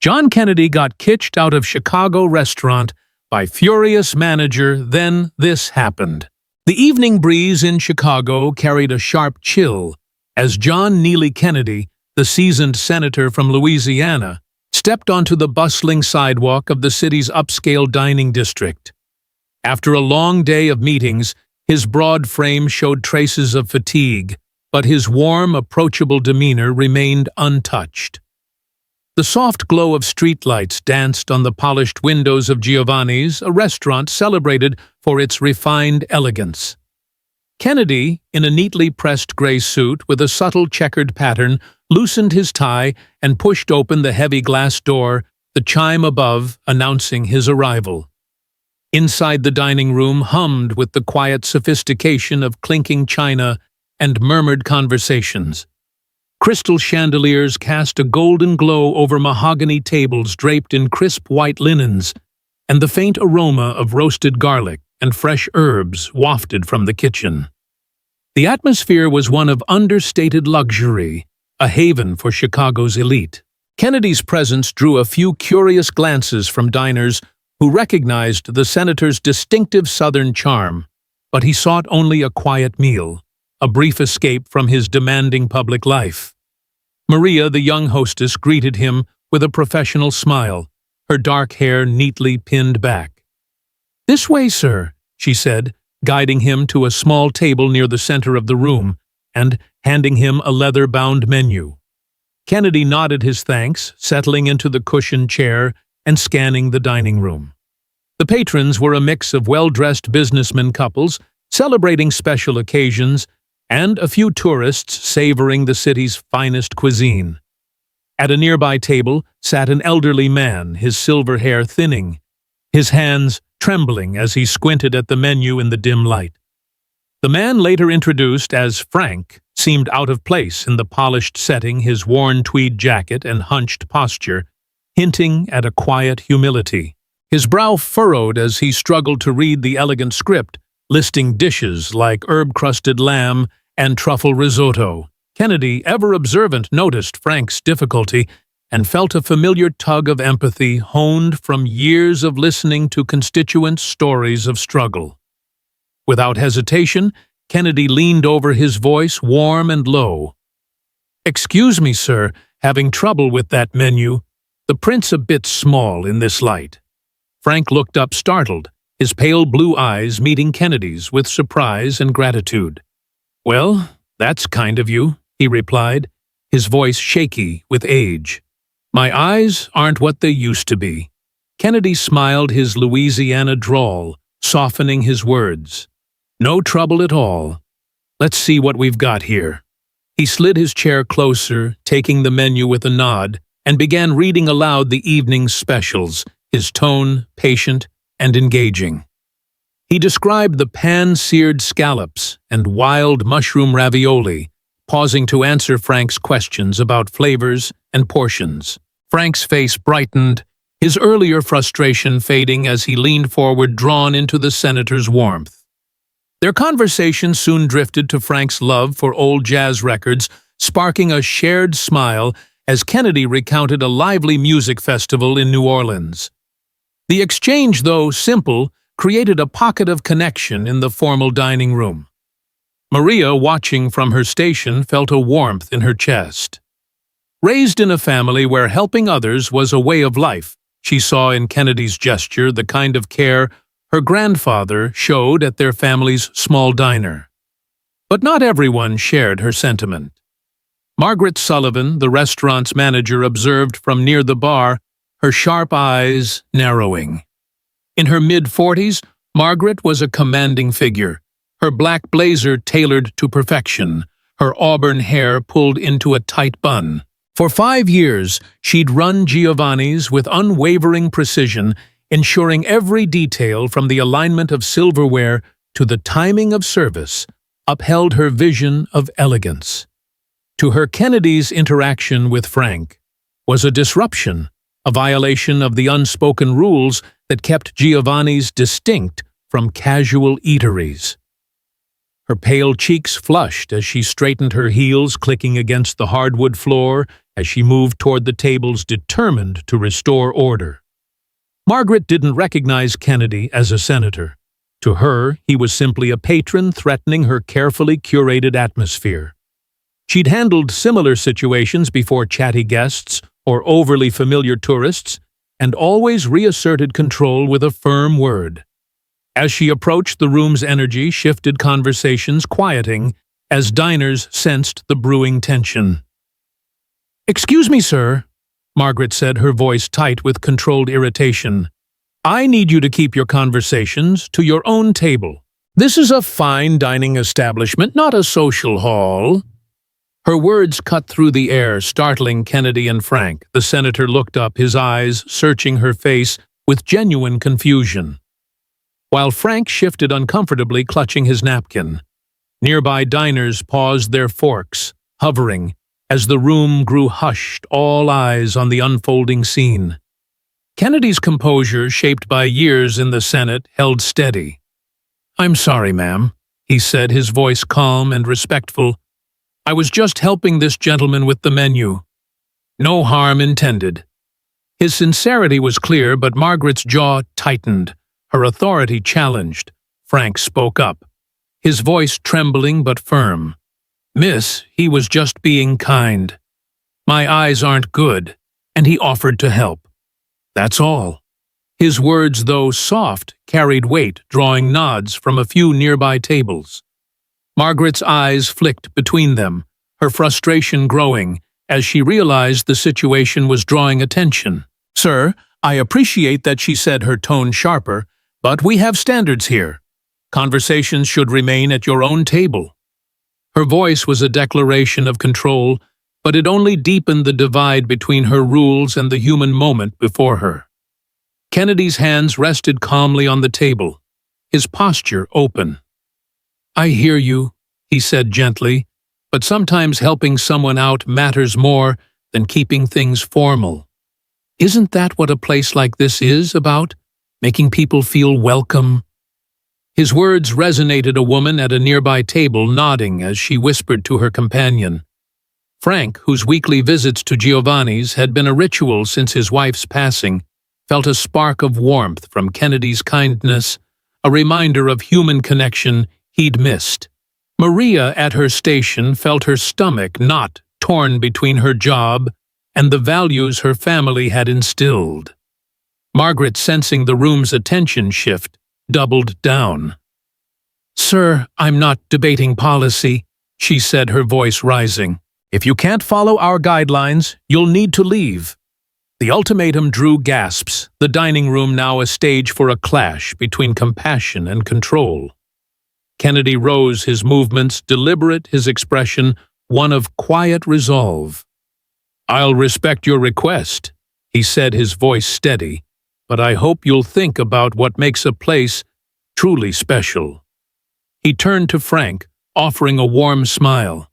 John Kennedy got kitched out of Chicago restaurant by furious manager, then this happened. The evening breeze in Chicago carried a sharp chill as John Neely Kennedy, the seasoned senator from Louisiana, stepped onto the bustling sidewalk of the city's upscale dining district. After a long day of meetings, his broad frame showed traces of fatigue, but his warm, approachable demeanor remained untouched. The soft glow of streetlights danced on the polished windows of Giovanni's, a restaurant celebrated for its refined elegance. Kennedy, in a neatly pressed gray suit with a subtle checkered pattern, loosened his tie and pushed open the heavy glass door, the chime above announcing his arrival. Inside the dining room hummed with the quiet sophistication of clinking china and murmured conversations. Crystal chandeliers cast a golden glow over mahogany tables draped in crisp white linens, and the faint aroma of roasted garlic and fresh herbs wafted from the kitchen. The atmosphere was one of understated luxury, a haven for Chicago's elite. Kennedy's presence drew a few curious glances from diners who recognized the senator's distinctive Southern charm, but he sought only a quiet meal, a brief escape from his demanding public life. Maria, the young hostess, greeted him with a professional smile, her dark hair neatly pinned back. "This way, sir," she said, guiding him to a small table near the center of the room and handing him a leather-bound menu. Kennedy nodded his thanks, settling into the cushioned chair and scanning the dining room. The patrons were a mix of well-dressed businessmen couples celebrating special occasions and a few tourists savoring the city's finest cuisine. At a nearby table sat an elderly man, his silver hair thinning, his hands trembling as he squinted at the menu in the dim light. The man, later introduced as Frank, seemed out of place in the polished setting, his worn tweed jacket and hunched posture, hinting at a quiet humility. His brow furrowed as he struggled to read the elegant script, listing dishes like herb-crusted lamb and truffle risotto. Kennedy, ever observant, noticed Frank's difficulty and felt a familiar tug of empathy honed from years of listening to constituents' stories of struggle. Without hesitation, Kennedy leaned over, his voice warm and low. "Excuse me, sir, having trouble with that menu. The print's a bit small in this light." Frank looked up startled, his pale blue eyes meeting Kennedy's with surprise and gratitude. "Well, that's kind of you," he replied, his voice shaky with age. "My eyes aren't what they used to be." Kennedy smiled, his Louisiana drawl softening his words. "No trouble at all. Let's see what we've got here." He slid his chair closer, taking the menu with a nod, and began reading aloud the evening's specials, his tone patient and engaging. He described the pan-seared scallops and wild mushroom ravioli, pausing to answer Frank's questions about flavors and portions. Frank's face brightened, his earlier frustration fading as he leaned forward, drawn into the senator's warmth. Their conversation soon drifted to Frank's love for old jazz records, sparking a shared smile as Kennedy recounted a lively music festival in New Orleans. The exchange, though simple, created a pocket of connection in the formal dining room. Maria, watching from her station, felt a warmth in her chest. Raised in a family where helping others was a way of life, she saw in Kennedy's gesture the kind of care her grandfather showed at their family's small diner. But not everyone shared her sentiment. Margaret Sullivan, the restaurant's manager, observed from near the bar, her sharp eyes narrowing. In her mid-40s, Margaret was a commanding figure, her black blazer tailored to perfection, her auburn hair pulled into a tight bun. For 5 years, she'd run Giovanni's with unwavering precision, ensuring every detail from the alignment of silverware to the timing of service upheld her vision of elegance. To her, Kennedy's interaction with Frank was a disruption, a violation of the unspoken rules that kept Giovanni's distinct from casual eateries. Her pale cheeks flushed as she straightened her heels, clicking against the hardwood floor as she moved toward the tables determined to restore order. Margaret didn't recognize Kennedy as a senator. To her, he was simply a patron threatening her carefully curated atmosphere. She'd handled similar situations before chatty guests or overly familiar tourists, and always reasserted control with a firm word. As she approached, the room's energy shifted conversations, quieting as diners sensed the brewing tension. "Excuse me, sir," Margaret said, her voice tight with controlled irritation. "I need you to keep your conversations to your own table. This is a fine dining establishment, not a social hall." Her words cut through the air, startling Kennedy and Frank. The senator looked up, his eyes searching her face with genuine confusion, while Frank shifted uncomfortably, clutching his napkin. Nearby diners paused their forks, hovering, as the room grew hushed, all eyes on the unfolding scene. Kennedy's composure, shaped by years in the Senate, held steady. "I'm sorry, ma'am," he said, his voice calm and respectful. "I was just helping this gentleman with the menu. No harm intended." His sincerity was clear, but Margaret's jaw tightened, her authority challenged. Frank spoke up, his voice trembling but firm. "Miss, he was just being kind. My eyes aren't good," and he offered to help. That's all. His words, though soft, carried weight, drawing nods from a few nearby tables. Margaret's eyes flicked between them, her frustration growing as she realized the situation was drawing attention. "Sir, I appreciate that," she said, her tone sharper, "but we have standards here. Conversations should remain at your own table." Her voice was a declaration of control, but it only deepened the divide between her rules and the human moment before her. Kennedy's hands rested calmly on the table, his posture open. "I hear you," he said gently, "but sometimes helping someone out matters more than keeping things formal. Isn't that what a place like this is about? Making people feel welcome?" His words resonated, a woman at a nearby table nodding as she whispered to her companion. Frank, whose weekly visits to Giovanni's had been a ritual since his wife's passing, felt a spark of warmth from Kennedy's kindness, a reminder of human connection he'd missed. Maria, at her station, felt her stomach knot torn between her job and the values her family had instilled. Margaret, sensing the room's attention shift, doubled down. "Sir, I'm not debating policy," she said, her voice rising. "If you can't follow our guidelines, you'll need to leave." The ultimatum drew gasps, the dining room now a stage for a clash between compassion and control. Kennedy rose, his movements deliberate, his expression one of quiet resolve. "I'll respect your request," he said, his voice steady, "but I hope you'll think about what makes a place truly special." He turned to Frank, offering a warm smile.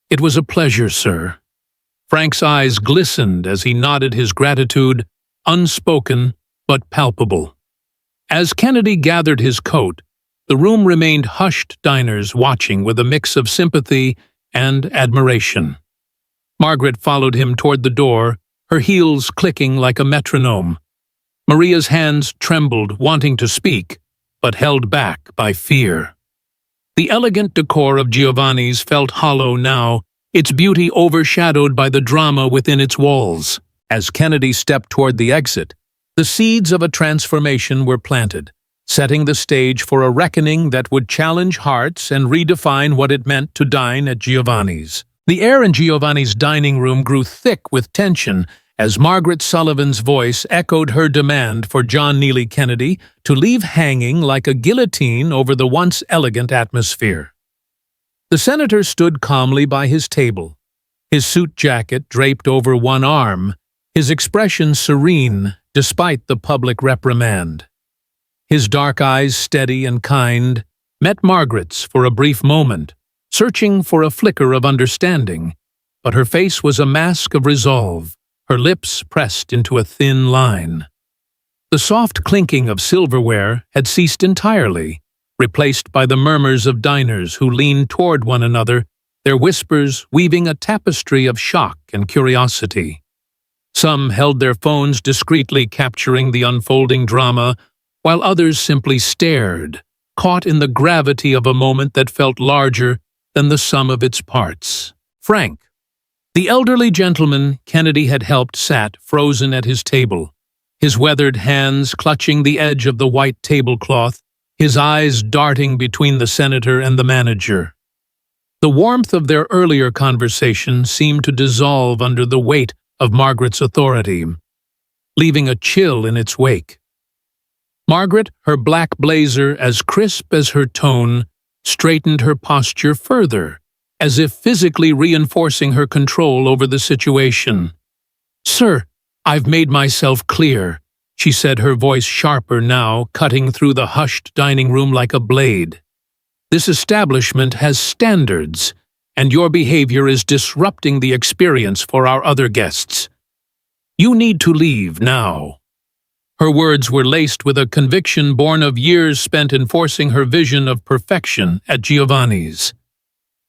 "It was a pleasure, sir." Frank's eyes glistened as he nodded his gratitude, unspoken but palpable. As Kennedy gathered his coat, the room remained hushed, diners watching with a mix of sympathy and admiration. Margaret followed him toward the door, her heels clicking like a metronome. Maria's hands trembled, wanting to speak, but held back by fear. The elegant decor of Giovanni's felt hollow now, its beauty overshadowed by the drama within its walls. As Kennedy stepped toward the exit, the seeds of a transformation were planted, setting the stage for a reckoning that would challenge hearts and redefine what it meant to dine at Giovanni's. The air in Giovanni's dining room grew thick with tension as Margaret Sullivan's voice echoed her demand for John Neely Kennedy to leave hanging like a guillotine over the once elegant atmosphere. The senator stood calmly by his table, his suit jacket draped over one arm, his expression serene despite the public reprimand. His dark eyes, steady and kind, met Margaret's for a brief moment, searching for a flicker of understanding, but her face was a mask of resolve, her lips pressed into a thin line. The soft clinking of silverware had ceased entirely, replaced by the murmurs of diners who leaned toward one another, their whispers weaving a tapestry of shock and curiosity. Some held their phones discreetly capturing the unfolding drama, while others simply stared, caught in the gravity of a moment that felt larger than the sum of its parts. Frank, the elderly gentleman Kennedy had helped, sat frozen at his table, his weathered hands clutching the edge of the white tablecloth, his eyes darting between the senator and the manager. The warmth of their earlier conversation seemed to dissolve under the weight of Margaret's authority, leaving a chill in its wake. Margaret, her black blazer as crisp as her tone, straightened her posture further, as if physically reinforcing her control over the situation. "Sir, I've made myself clear," she said, her voice sharper now, cutting through the hushed dining room like a blade. "This establishment has standards, and your behavior is disrupting the experience for our other guests. You need to leave now." Her words were laced with a conviction born of years spent enforcing her vision of perfection at Giovanni's.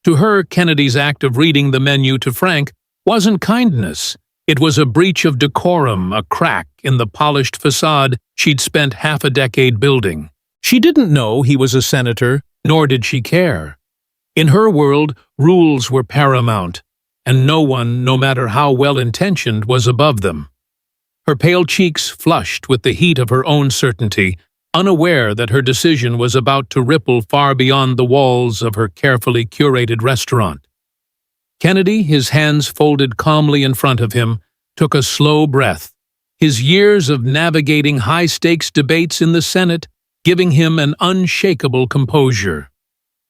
To her, Kennedy's act of reading the menu to Frank wasn't kindness. It was a breach of decorum, a crack in the polished facade she'd spent half a decade building. She didn't know he was a senator, nor did she care. In her world, rules were paramount, and no one, no matter how well-intentioned, was above them. Her pale cheeks flushed with the heat of her own certainty, unaware that her decision was about to ripple far beyond the walls of her carefully curated restaurant. Kennedy, his hands folded calmly in front of him, took a slow breath, his years of navigating high-stakes debates in the Senate giving him an unshakable composure.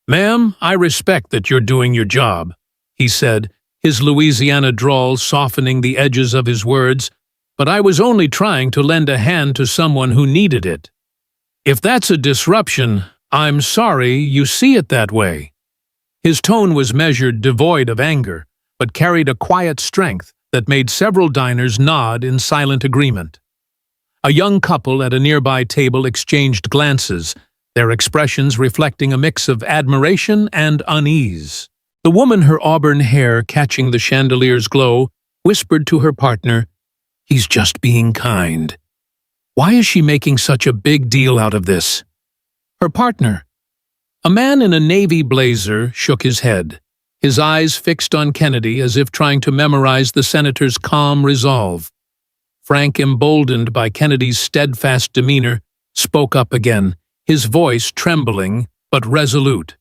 "Ma'am, I respect that you're doing your job," he said, his Louisiana drawl softening the edges of his words, "but I was only trying to lend a hand to someone who needed it. If that's a disruption, I'm sorry you see it that way." His tone was measured, devoid of anger, but carried a quiet strength that made several diners nod in silent agreement. A young couple at a nearby table exchanged glances, their expressions reflecting a mix of admiration and unease. The woman, her auburn hair catching the chandelier's glow, whispered to her partner, "He's just being kind. Why is she making such a big deal out of this?" Her partner, a man in a navy blazer, shook his head, his eyes fixed on Kennedy as if trying to memorize the senator's calm resolve. Frank, emboldened by Kennedy's steadfast demeanor, spoke up again, his voice trembling but resolute.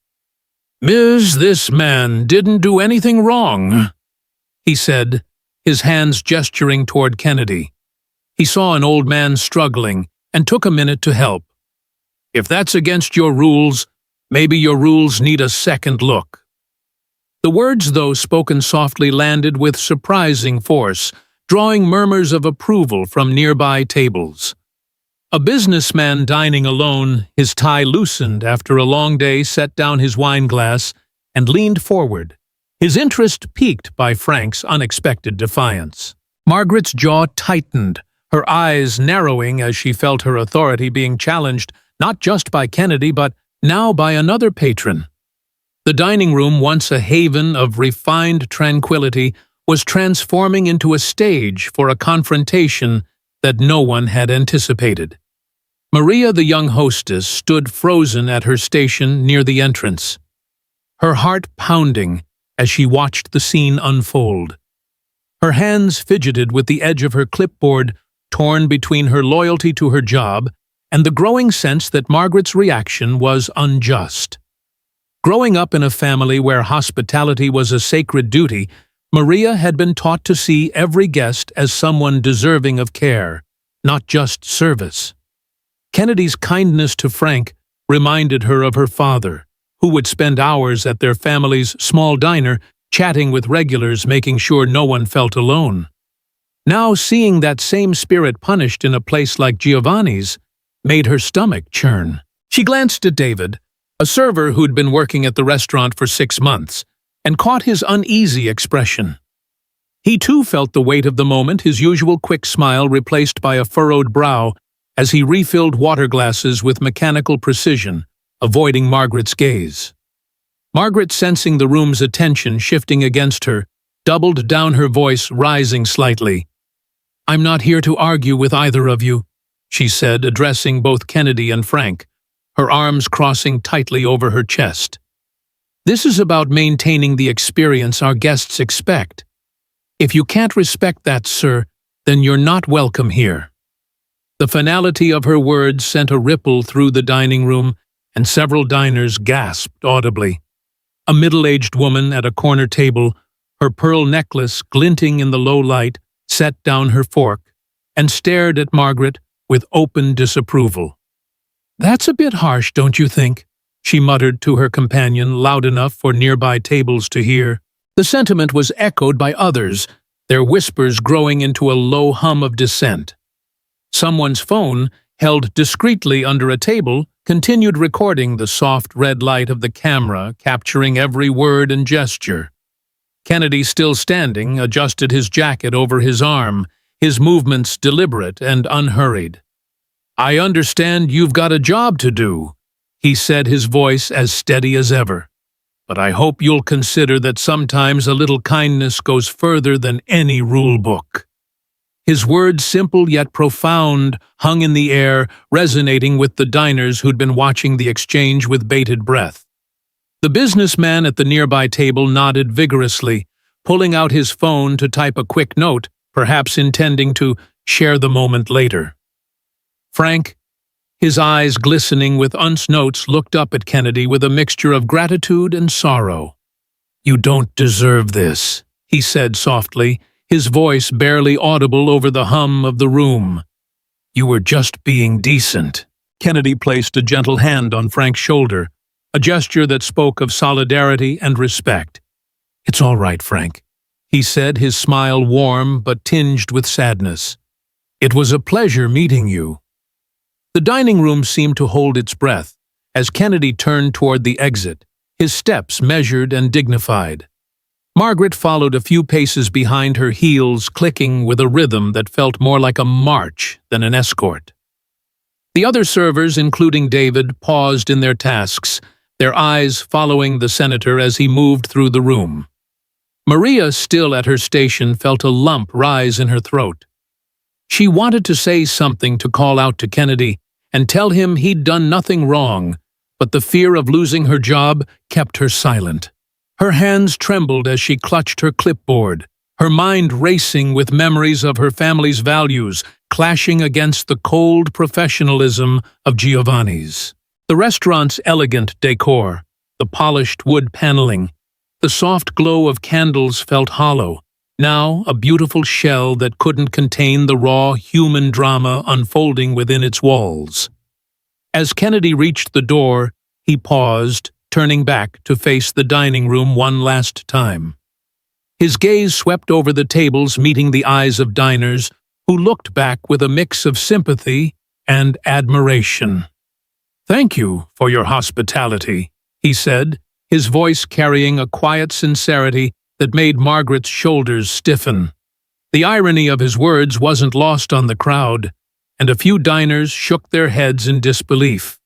"Miss, this man didn't do anything wrong," he said, his hands gesturing toward Kennedy. He saw an old man struggling and took a minute to help. "If that's against your rules, maybe your rules need a second look." The words, though spoken softly, landed with surprising force, drawing murmurs of approval from nearby tables. A businessman dining alone, his tie loosened after a long day, set down his wine glass and leaned forward, his interest piqued by Frank's unexpected defiance. Margaret's jaw tightened, her eyes narrowing as she felt her authority being challenged not just by Kennedy but now by another patron. The dining room, once a haven of refined tranquility, was transforming into a stage for a confrontation that no one had anticipated. Maria, the young hostess, stood frozen at her station near the entrance, her heart pounding as she watched the scene unfold. Her hands fidgeted with the edge of her clipboard, torn between her loyalty to her job and the growing sense that Margaret's reaction was unjust. Growing up in a family where hospitality was a sacred duty, Maria had been taught to see every guest as someone deserving of care, not just service. Kennedy's kindness to Frank reminded her of her father, who would spend hours at their family's small diner chatting with regulars, making sure no one felt alone. Now seeing that same spirit punished in a place like Giovanni's made her stomach churn. She glanced at David, a server who'd been working at the restaurant for 6 months, and caught his uneasy expression. He too felt the weight of the moment, his usual quick smile replaced by a furrowed brow as he refilled water glasses with mechanical precision, avoiding Margaret's gaze. Margaret, sensing the room's attention shifting against her, doubled down, her voice rising slightly. "I'm not here to argue with either of you," she said, addressing both Kennedy and Frank, her arms crossing tightly over her chest. "This is about maintaining the experience our guests expect. If you can't respect that, sir, then you're not welcome here." The finality of her words sent a ripple through the dining room, and several diners gasped audibly. A middle-aged woman at a corner table, her pearl necklace glinting in the low light, set down her fork and stared at Margaret with open disapproval. "That's a bit harsh, don't you think?" she muttered to her companion, loud enough for nearby tables to hear. The sentiment was echoed by others, their whispers growing into a low hum of dissent. Someone's phone, held discreetly under a table, continued recording, the soft red light of the camera capturing every word and gesture. Kennedy, still standing, adjusted his jacket over his arm, his movements deliberate and unhurried. "I understand you've got a job to do," he said, his voice as steady as ever. "But I hope you'll consider that sometimes a little kindness goes further than any rule book." His words, simple yet profound, hung in the air, resonating with the diners who'd been watching the exchange with bated breath. The businessman at the nearby table nodded vigorously, pulling out his phone to type a quick note, perhaps intending to share the moment later. Frank, his eyes glistening with unced notes, looked up at Kennedy with a mixture of gratitude and sorrow. "You don't deserve this," he said softly, his voice barely audible over the hum of the room. "You were just being decent." Kennedy placed a gentle hand on Frank's shoulder, a gesture that spoke of solidarity and respect. "It's all right, Frank," he said, his smile warm but tinged with sadness. "It was a pleasure meeting you." The dining room seemed to hold its breath as Kennedy turned toward the exit, his steps measured and dignified. Margaret followed a few paces behind, her heels clicking with a rhythm that felt more like a march than an escort. The other servers, including David, paused in their tasks, their eyes following the senator as he moved through the room. Maria, still at her station, felt a lump rise in her throat. She wanted to say something, to call out to Kennedy and tell him he'd done nothing wrong, but the fear of losing her job kept her silent. Her hands trembled as she clutched her clipboard, her mind racing with memories of her family's values clashing against the cold professionalism of Giovanni's. The restaurant's elegant decor, the polished wood paneling, the soft glow of candles felt hollow, now a beautiful shell that couldn't contain the raw human drama unfolding within its walls. As Kennedy reached the door, he paused, turning back to face the dining room one last time. His gaze swept over the tables, meeting the eyes of diners who looked back with a mix of sympathy and admiration. "Thank you for your hospitality," he said, his voice carrying a quiet sincerity that made Margaret's shoulders stiffen. The irony of his words wasn't lost on the crowd, and a few diners shook their heads in disbelief.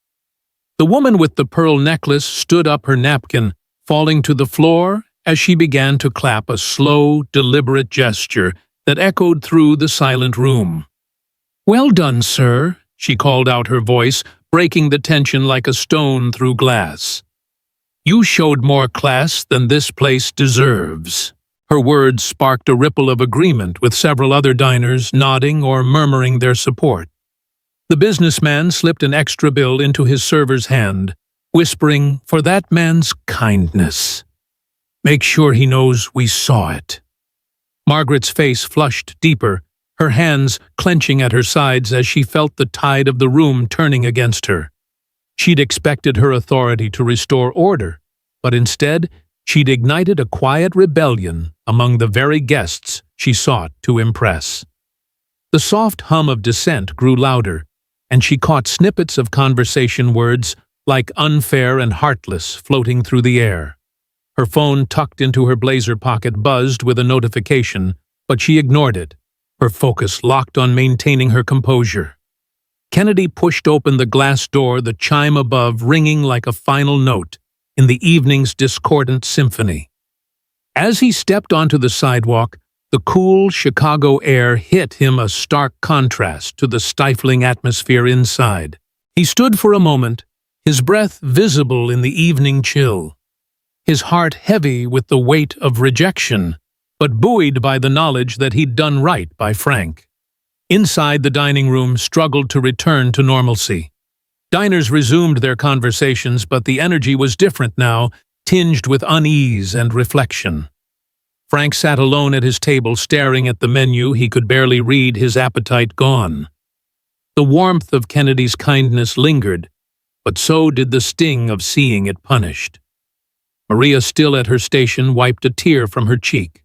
The woman with the pearl necklace stood up, her napkin falling to the floor as she began to clap, a slow, deliberate gesture that echoed through the silent room. "Well done, sir," she called out, her voice breaking the tension like a stone through glass. "You showed more class than this place deserves." Her words sparked a ripple of agreement, with several other diners nodding or murmuring their support. The businessman slipped an extra bill into his server's hand, whispering, "For that man's kindness. Make sure he knows we saw it." Margaret's face flushed deeper, her hands clenching at her sides as she felt the tide of the room turning against her. She'd expected her authority to restore order, but instead she'd ignited a quiet rebellion among the very guests she sought to impress. The soft hum of dissent grew louder, and she caught snippets of conversation words like unfair and heartless floating through the air. Her phone, tucked into her blazer pocket, buzzed with a notification, but she ignored it, her focus locked on maintaining her composure. Kennedy pushed open the glass door, the chime above ringing like a final note, in the evening's discordant symphony. As he stepped onto the sidewalk, the cool Chicago air hit him a stark contrast to the stifling atmosphere inside. He stood for a moment, his breath visible in the evening chill, his heart heavy with the weight of rejection, but buoyed by the knowledge that he'd done right by Frank. Inside, the dining room struggled to return to normalcy. Diners resumed their conversations, but the energy was different now, tinged with unease and reflection. Frank sat alone at his table, staring at the menu. He could barely read, his appetite gone. The warmth of Kennedy's kindness lingered, but so did the sting of seeing it punished. Maria, still at her station, wiped a tear from her cheek,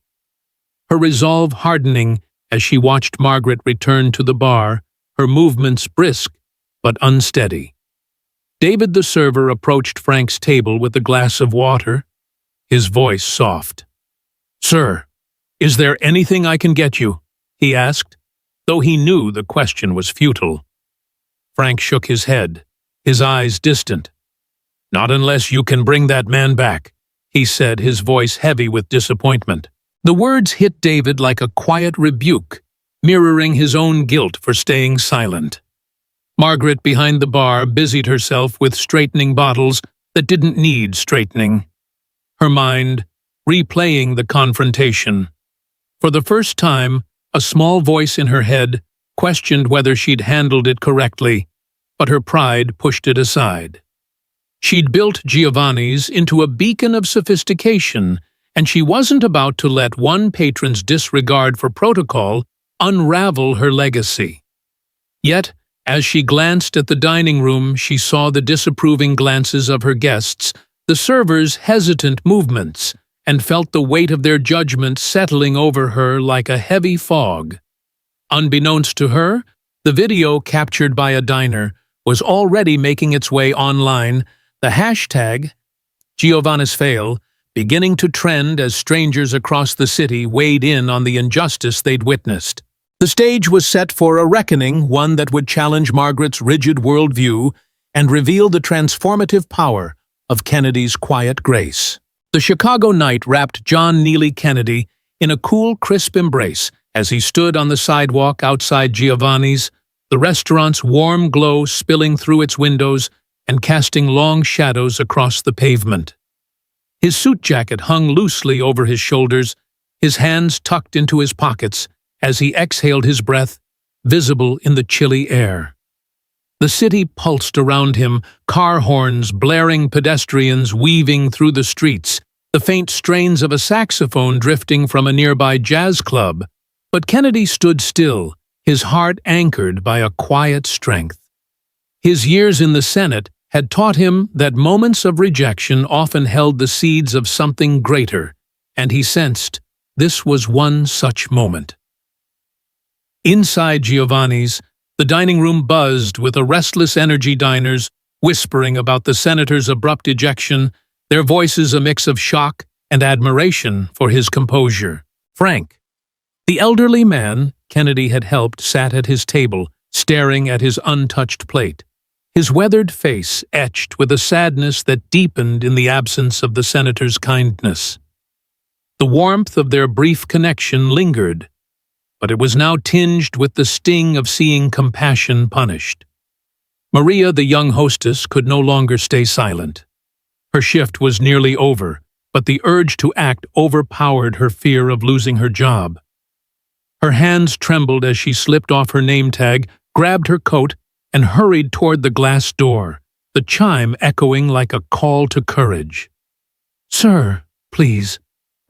her resolve hardening as she watched Margaret return to the bar, her movements brisk but unsteady. David, the server, approached Frank's table with a glass of water, his voice soft. "Sir, is there anything I can get you?" he asked, though he knew the question was futile. Frank shook his head, his eyes distant. "Not unless you can bring that man back," he said, his voice heavy with disappointment. The words hit David like a quiet rebuke, mirroring his own guilt for staying silent. Margaret, behind the bar, busied herself with straightening bottles that didn't need straightening, her mind replaying the confrontation. For the first time, a small voice in her head questioned whether she'd handled it correctly, but her pride pushed it aside. She'd built Giovanni's into a beacon of sophistication, and she wasn't about to let one patron's disregard for protocol unravel her legacy. Yet, as she glanced at the dining room, she saw the disapproving glances of her guests, the servers' hesitant movements, and felt the weight of their judgment settling over her like a heavy fog. Unbeknownst to her, the video captured by a diner was already making its way online, the hashtag Giovanni's Fail beginning to trend as strangers across the city weighed in on the injustice they'd witnessed. The stage was set for a reckoning, one that would challenge Margaret's rigid worldview and reveal the transformative power of Kennedy's quiet grace. The Chicago night wrapped John Neely Kennedy in a cool, crisp embrace as he stood on the sidewalk outside Giovanni's, the restaurant's warm glow spilling through its windows and casting long shadows across the pavement. His suit jacket hung loosely over his shoulders, his hands tucked into his pockets as he exhaled his breath, visible in the chilly air. The city pulsed around him, car horns blaring, pedestrians weaving through the streets, the faint strains of a saxophone drifting from a nearby jazz club. But Kennedy stood still, his heart anchored by a quiet strength. His years in the Senate had taught him that moments of rejection often held the seeds of something greater, and he sensed this was one such moment. Inside Giovanni's, the dining room buzzed with a restless energy, diners whispering about the senator's abrupt ejection, their voices a mix of shock and admiration for his composure. Frank, the elderly man Kennedy had helped, sat at his table, staring at his untouched plate, his weathered face etched with a sadness that deepened in the absence of the senator's kindness. The warmth of their brief connection lingered, but it was now tinged with the sting of seeing compassion punished. Maria, the young hostess, could no longer stay silent. Her shift was nearly over, but the urge to act overpowered her fear of losing her job. Her hands trembled as she slipped off her name tag, grabbed her coat, and hurried toward the glass door, the chime echoing like a call to courage. "Sir, please,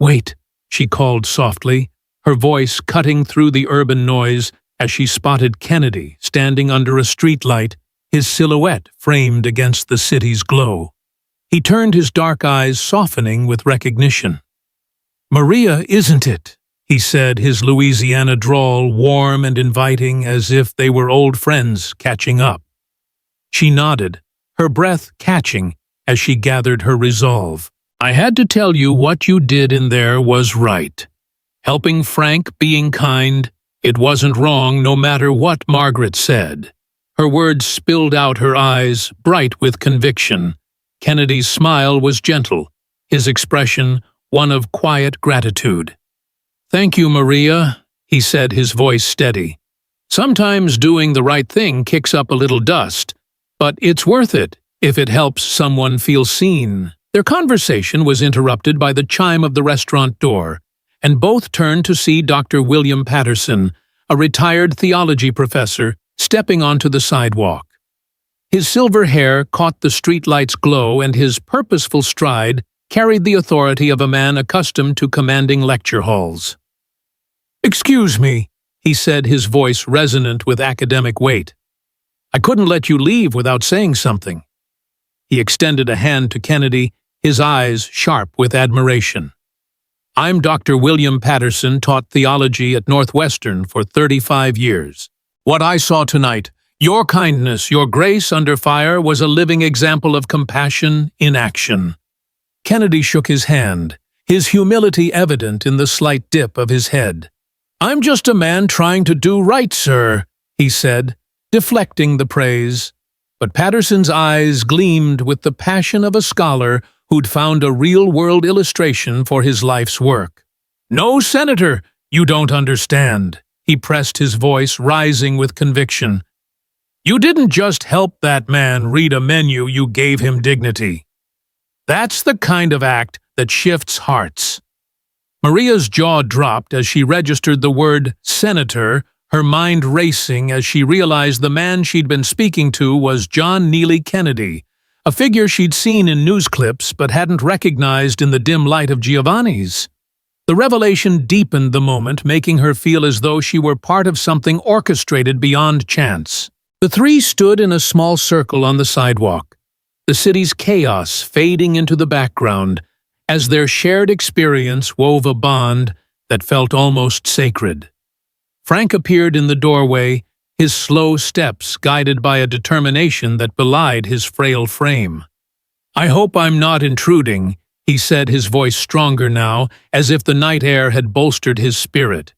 wait," she called softly, her voice cutting through the urban noise as she spotted Kennedy standing under a streetlight, his silhouette framed against the city's glow. He turned, his dark eyes softening with recognition. "Maria, isn't it?" he said, his Louisiana drawl warm and inviting as if they were old friends catching up. She nodded, her breath catching as she gathered her resolve. "I had to tell you what you did in there was right. Helping Frank, being kind, it wasn't wrong no matter what Margaret said." Her words spilled out, her eyes bright with conviction. Kennedy's smile was gentle, his expression one of quiet gratitude. "Thank you, Maria," he said, his voice steady. "Sometimes doing the right thing kicks up a little dust, but it's worth it if it helps someone feel seen." Their conversation was interrupted by the chime of the restaurant door, and both turned to see Dr. William Patterson, a retired theology professor, stepping onto the sidewalk. His silver hair caught the streetlight's glow, and his purposeful stride carried the authority of a man accustomed to commanding lecture halls. "Excuse me," he said, his voice resonant with academic weight. "I couldn't let you leave without saying something." He extended a hand to Kennedy, his eyes sharp with admiration. "I'm Dr. William Patterson, taught theology at Northwestern for 35 years. What I saw tonight, your kindness, your grace under fire, was a living example of compassion in action." Kennedy shook his hand, his humility evident in the slight dip of his head. "I'm just a man trying to do right, sir," he said, deflecting the praise. But Patterson's eyes gleamed with the passion of a scholar who'd found a real-world illustration for his life's work. "No, Senator, you don't understand," he pressed, his voice rising with conviction. "You didn't just help that man read a menu, you gave him dignity. That's the kind of act that shifts hearts." Maria's jaw dropped as she registered the word senator, her mind racing as she realized the man she'd been speaking to was John Neely Kennedy, a figure she'd seen in news clips but hadn't recognized in the dim light of Giovanni's. The revelation deepened the moment, making her feel as though she were part of something orchestrated beyond chance. The three stood in a small circle on the sidewalk, the city's chaos fading into the background, as their shared experience wove a bond that felt almost sacred. Frank appeared in the doorway, his slow steps guided by a determination that belied his frail frame. "I hope I'm not intruding," he said, his voice stronger now, as if the night air had bolstered his spirit.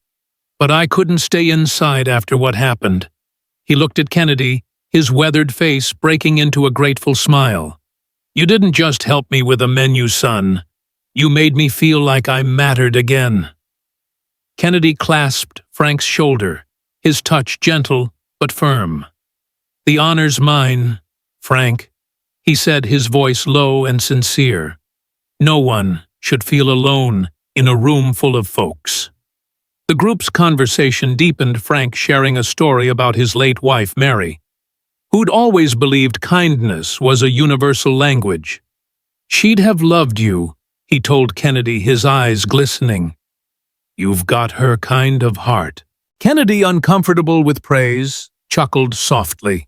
"But I couldn't stay inside after what happened." He looked at Kennedy, his weathered face breaking into a grateful smile. "You didn't just help me with a menu, son. You made me feel like I mattered again." Kennedy clasped Frank's shoulder, his touch gentle but firm. "The honor's mine, Frank," he said, his voice low and sincere. "No one should feel alone in a room full of folks." The group's conversation deepened, Frank sharing a story about his late wife, Mary, who'd always believed kindness was a universal language. "She'd have loved you," he told Kennedy, his eyes glistening. "You've got her kind of heart." Kennedy, uncomfortable with praise, chuckled softly.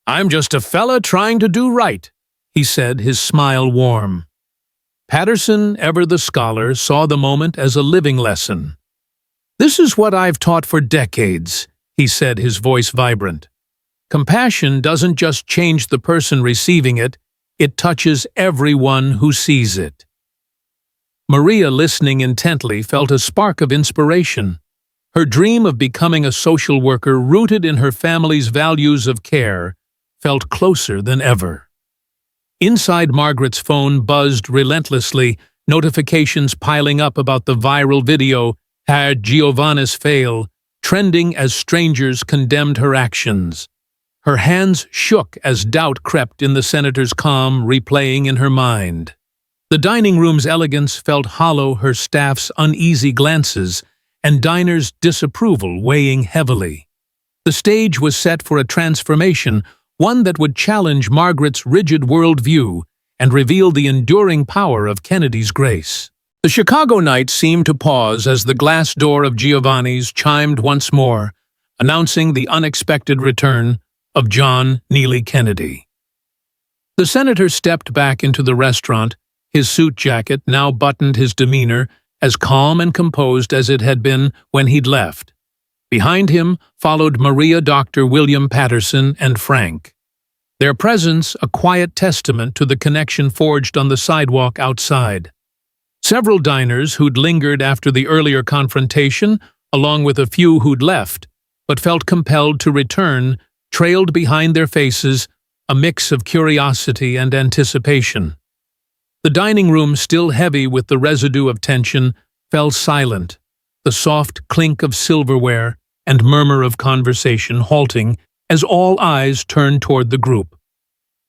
"I'm just a fella trying to do right," he said, his smile warm. Patterson, ever the scholar, saw the moment as a living lesson. "This is what I've taught for decades," he said, his voice vibrant. "Compassion doesn't just change the person receiving it, it touches everyone who sees it." Maria, listening intently, felt a spark of inspiration. Her dream of becoming a social worker, rooted in her family's values of care, felt closer than ever. Inside, Margaret's phone buzzed relentlessly, notifications piling up about the viral video, had Giovanni's fail, trending as strangers condemned her actions. Her hands shook as doubt crept in the senator's calm, replaying in her mind. The dining room's elegance felt hollow, her staff's uneasy glances, and diners' disapproval weighing heavily. The stage was set for a transformation, one that would challenge Margaret's rigid worldview and reveal the enduring power of Kennedy's grace. The Chicago night seemed to pause as the glass door of Giovanni's chimed once more, announcing the unexpected return of John Neely Kennedy. The senator stepped back into the restaurant, his suit jacket now buttoned, his demeanor as calm and composed as it had been when he'd left. Behind him followed Maria, Dr. William Patterson, and Frank, their presence a quiet testament to the connection forged on the sidewalk outside. Several diners who'd lingered after the earlier confrontation, along with a few who'd left, but felt compelled to return, trailed behind their faces, a mix of curiosity and anticipation. The dining room, still heavy with the residue of tension, fell silent, the soft clink of silverware and murmur of conversation halting as all eyes turned toward the group.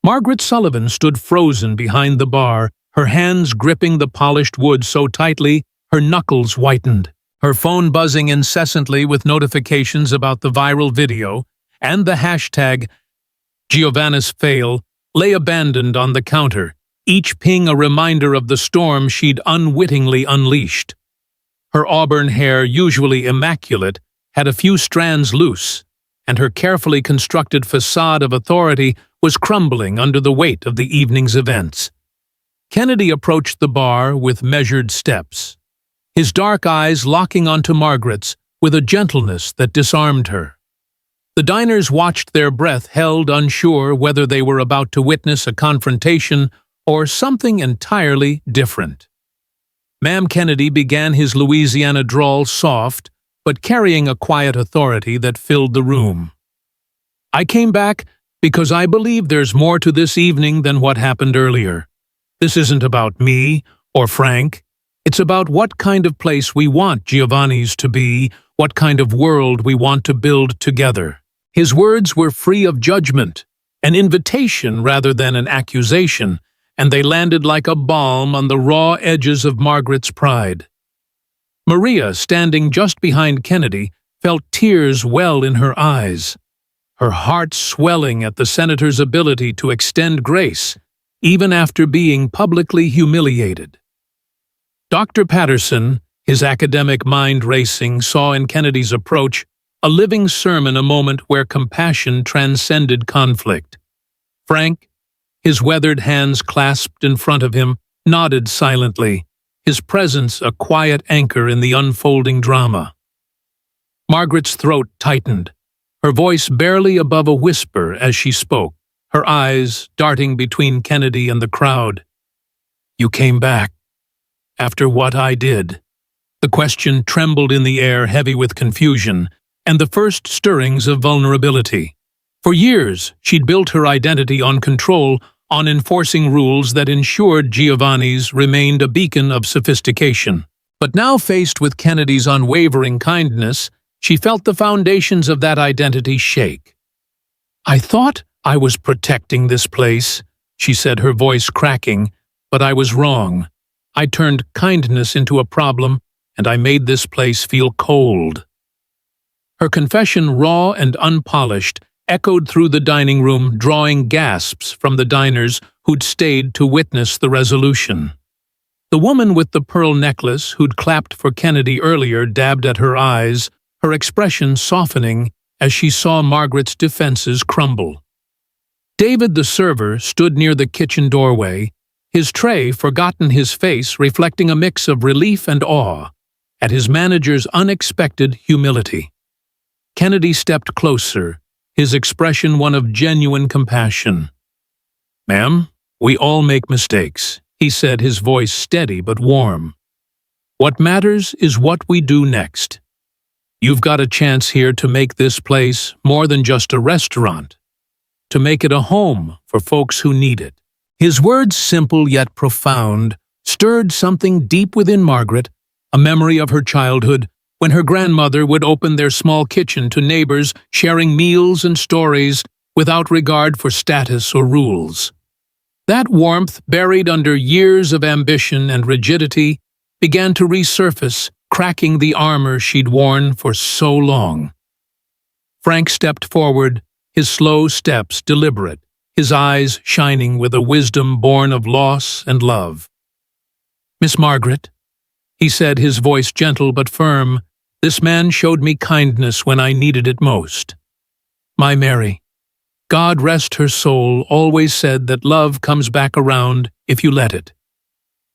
Margaret Sullivan stood frozen behind the bar, her hands gripping the polished wood so tightly her knuckles whitened. Her phone buzzing incessantly with notifications about the viral video and the hashtag Giovanna's fail lay abandoned on the counter, each ping a reminder of the storm she'd unwittingly unleashed. Her auburn hair, usually immaculate, had a few strands loose, and her carefully constructed facade of authority was crumbling under the weight of the evening's events. Kennedy approached the bar with measured steps, his dark eyes locking onto Margaret's with a gentleness that disarmed her. The diners watched, their breath held, unsure whether they were about to witness a confrontation or something entirely different. Ma'am Kennedy began, his Louisiana drawl soft, but carrying a quiet authority that filled the room. I came back because I believe there's more to this evening than what happened earlier. This isn't about me or Frank. It's about what kind of place we want Giovanni's to be, what kind of world we want to build together. His words were free of judgment, an invitation rather than an accusation, and they landed like a balm on the raw edges of Margaret's pride. Maria, standing just behind Kennedy, felt tears well in her eyes, her heart swelling at the senator's ability to extend grace, even after being publicly humiliated. Dr. Patterson, his academic mind racing, saw in Kennedy's approach a living sermon, a moment where compassion transcended conflict. Frank, his weathered hands clasped in front of him, nodded silently, his presence a quiet anchor in the unfolding drama. Margaret's throat tightened, her voice barely above a whisper as she spoke, her eyes darting between Kennedy and the crowd. "You came back, after what I did." The question trembled in the air, heavy with confusion, and the first stirrings of vulnerability. For years, she'd built her identity on control, on enforcing rules that ensured Giovanni's remained a beacon of sophistication. But now, faced with Kennedy's unwavering kindness, she felt the foundations of that identity shake. "I thought I was protecting this place," she said, her voice cracking, "but I was wrong. I turned kindness into a problem, and I made this place feel cold." Her confession, raw and unpolished, echoed through the dining room, drawing gasps from the diners who'd stayed to witness the resolution. The woman with the pearl necklace, who'd clapped for Kennedy earlier, dabbed at her eyes, her expression softening as she saw Margaret's defenses crumble. David, the server, stood near the kitchen doorway, his tray, forgotten, his face reflecting a mix of relief and awe at his manager's unexpected humility. Kennedy stepped closer, his expression one of genuine compassion. "Ma'am, we all make mistakes," he said, his voice steady but warm. "What matters is what we do next. You've got a chance here to make this place more than just a restaurant, to make it a home for folks who need it." His words, simple yet profound, stirred something deep within Margaret, a memory of her childhood, when her grandmother would open their small kitchen to neighbors, sharing meals and stories without regard for status or rules. That warmth, buried under years of ambition and rigidity, began to resurface, cracking the armor she'd worn for so long. Frank stepped forward, his slow steps deliberate, his eyes shining with a wisdom born of loss and love. "Miss Margaret," he said, his voice gentle but firm, "this man showed me kindness when I needed it most. My Mary, God rest her soul, always said that love comes back around if you let it.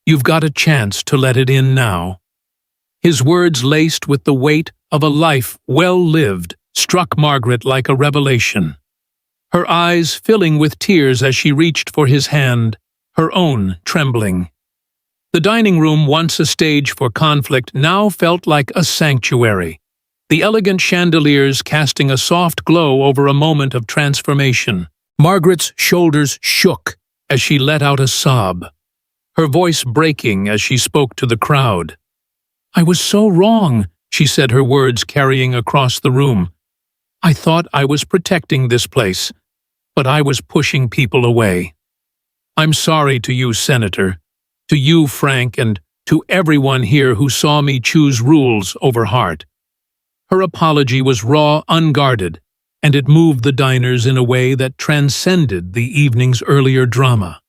You've got a chance to let it in now." His words, laced with the weight of a life well lived, struck Margaret like a revelation. Her eyes filling with tears as she reached for his hand, her own trembling. The dining room, once a stage for conflict, now felt like a sanctuary, the elegant chandeliers casting a soft glow over a moment of transformation. Margaret's shoulders shook as she let out a sob, her voice breaking as she spoke to the crowd. "I was so wrong," she said, her words carrying across the room. "I thought I was protecting this place, but I was pushing people away. I'm sorry to you, Senator, to you, Frank, and to everyone here who saw me choose rules over heart." Her apology was raw, unguarded, and it moved the diners in a way that transcended the evening's earlier drama.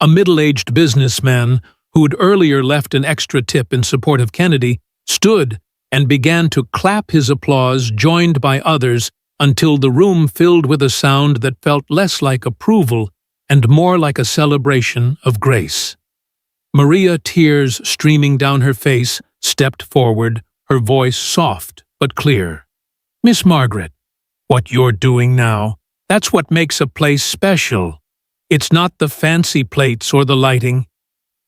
A middle-aged businessman who'd earlier left an extra tip in support of Kennedy stood and began to clap his applause, joined by others, until the room filled with a sound that felt less like approval and more like a celebration of grace. Maria, tears streaming down her face, stepped forward, her voice soft but clear. "Miss Margaret, what you're doing now, that's what makes a place special. It's not the fancy plates or the lighting.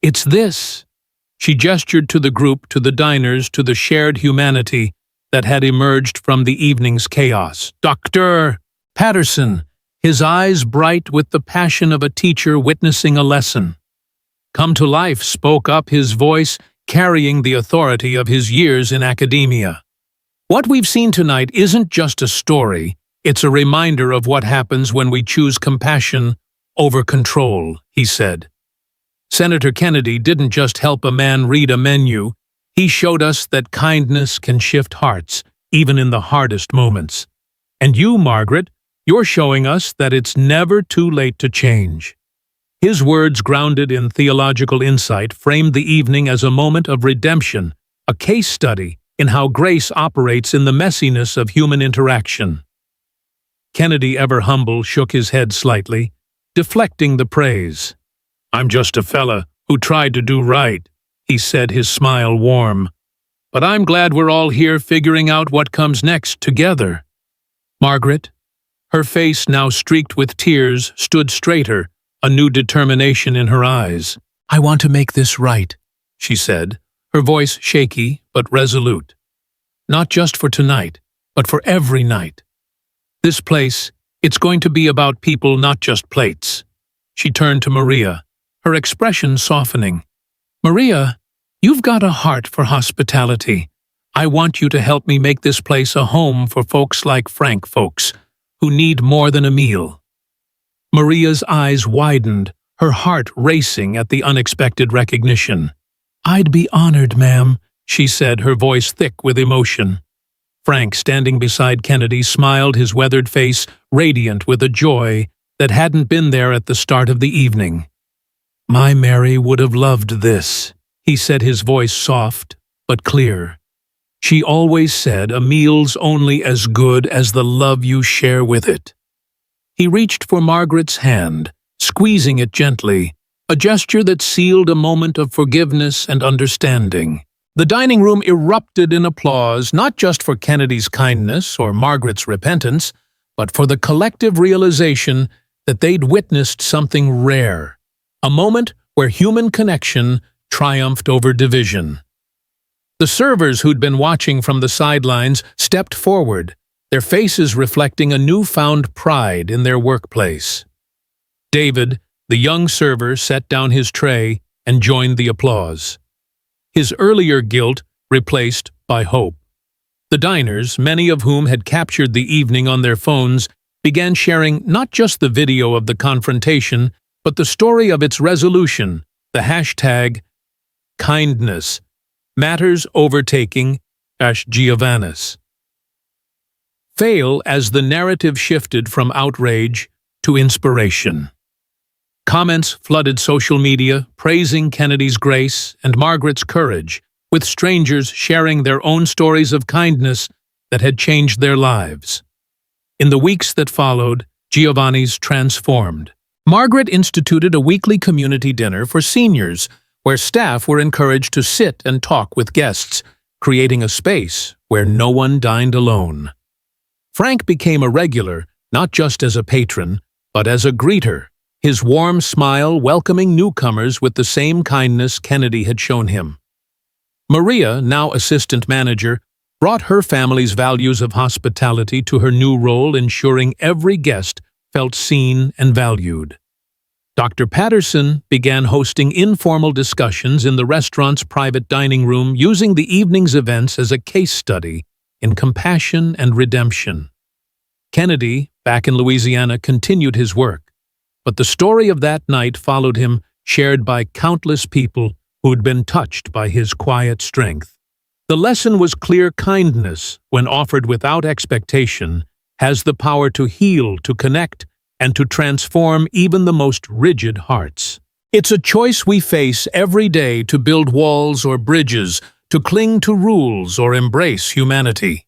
It's this." She gestured to the group, to the diners, to the shared humanity that had emerged from the evening's chaos. Dr. Patterson, his eyes bright with the passion of a teacher witnessing a lesson. Come to life, spoke up, his voice carrying the authority of his years in academia. "What we've seen tonight isn't just a story, it's a reminder of what happens when we choose compassion over control," he said. Senator Kennedy didn't just help a man read a menu, he showed us that kindness can shift hearts, even in the hardest moments. And you, Margaret, you're showing us that it's never too late to change. His words, grounded in theological insight, framed the evening as a moment of redemption, a case study in how grace operates in the messiness of human interaction. Kennedy, ever humble, shook his head slightly, deflecting the praise. "I'm just a fella who tried to do right," he said, his smile warm. "But I'm glad we're all here figuring out what comes next together." Margaret, her face now streaked with tears, stood straighter, a new determination in her eyes. "I want to make this right," she said, her voice shaky but resolute. "Not just for tonight, but for every night. This place, it's going to be about people, not just plates." She turned to Maria, her expression softening. "Maria, you've got a heart for hospitality. I want you to help me make this place a home for folks like Frank folks, who need more than a meal." Maria's eyes widened, her heart racing at the unexpected recognition. "I'd be honored, ma'am," she said, her voice thick with emotion. Frank, standing beside Kennedy, smiled, his weathered face radiant with a joy that hadn't been there at the start of the evening. "My Mary would have loved this," he said, his voice soft but clear. "She always said a meal's only as good as the love you share with it." He reached for Margaret's hand, squeezing it gently, a gesture that sealed a moment of forgiveness and understanding. The dining room erupted in applause, not just for Kennedy's kindness or Margaret's repentance, but for the collective realization that they'd witnessed something rare, a moment where human connection triumphed over division. The servers who'd been watching from the sidelines stepped forward, their faces reflecting a newfound pride in their workplace. David, the young server, set down his tray and joined the applause, his earlier guilt replaced by hope. The diners, many of whom had captured the evening on their phones, began sharing not just the video of the confrontation, but the story of its resolution, the hashtag kindness, matters overtaking Giovannis. Fail as the narrative shifted from outrage to inspiration. Comments flooded social media, praising Kennedy's grace and Margaret's courage, with strangers sharing their own stories of kindness that had changed their lives. In the weeks that followed, Giovanni's transformed. Margaret instituted a weekly community dinner for seniors, where staff were encouraged to sit and talk with guests, creating a space where no one dined alone. Frank became a regular, not just as a patron, but as a greeter, his warm smile welcoming newcomers with the same kindness Kennedy had shown him. Maria, now assistant manager, brought her family's values of hospitality to her new role, ensuring every guest felt seen and valued. Dr. Patterson began hosting informal discussions in the restaurant's private dining room, using the evening's events as a case study in compassion and redemption. Kennedy, back in Louisiana, continued his work, but the story of that night followed him, shared by countless people who'd been touched by his quiet strength. The lesson was clear: kindness, when offered without expectation, has the power to heal, to connect, and to transform even the most rigid hearts. It's a choice we face every day: to build walls or bridges, to cling to rules or embrace humanity.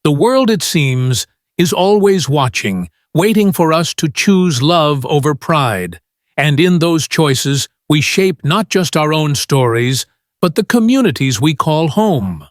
The world, it seems, is always watching, waiting for us to choose love over pride. And in those choices, we shape not just our own stories, but the communities we call home.